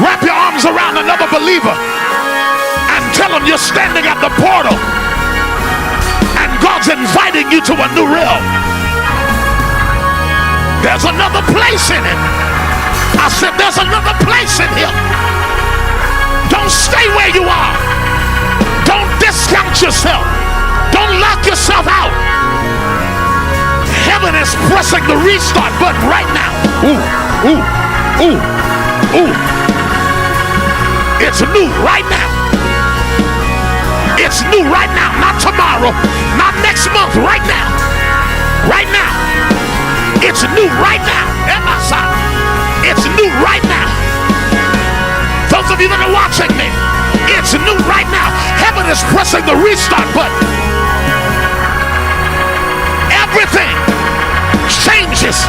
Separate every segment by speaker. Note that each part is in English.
Speaker 1: Wrap your arms around another believer and tell them you're standing at the portal and God's inviting you to a new realm. There's another place in it. I said there's another place in Him. Don't stay where you are. Don't discount yourself. Don't lock yourself out. Heaven is pressing the restart button right now. Ooh, ooh, ooh, ooh. It's new right now. It's new right now. Not tomorrow, not next month, right now. Right now. It's new right now. It's new right now. Those of you that are watching me, it's new right now. Heaven is pressing the restart button. Everything changes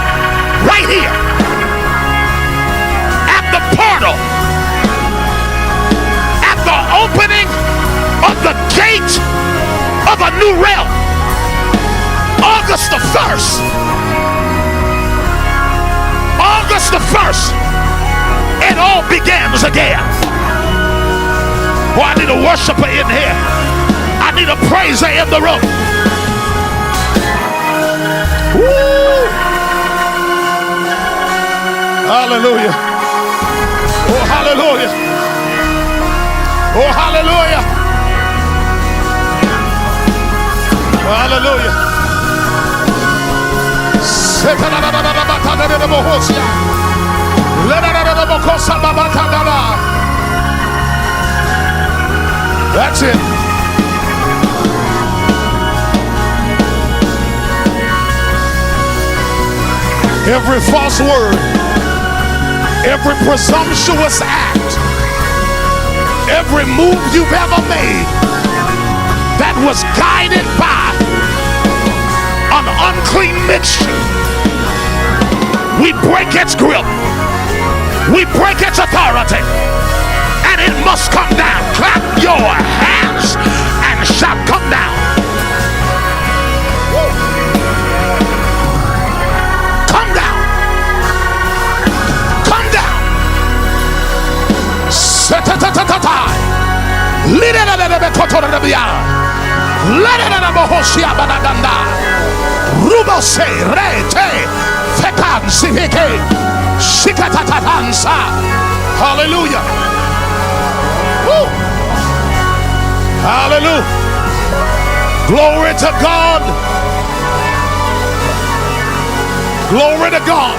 Speaker 1: right here at the portal, at the opening of the gate of a new realm. August the 1st. August the 1st, it all begins again. Boy, I need a worshiper in here. I need a praiser in the room. Woo! Hallelujah. Oh, hallelujah. Oh, hallelujah. Hallelujah. That's it. Every false word, every presumptuous act, every move you've ever made that was guided by an unclean mixture, we break its grip, we break its authority, and it must come down. Clap your hands and shout, come down. Woo. Come down. Come down. Rubose rete fekan siveke shikatatansa. Hallelujah. Woo. Hallelujah. Glory to God. Glory to God.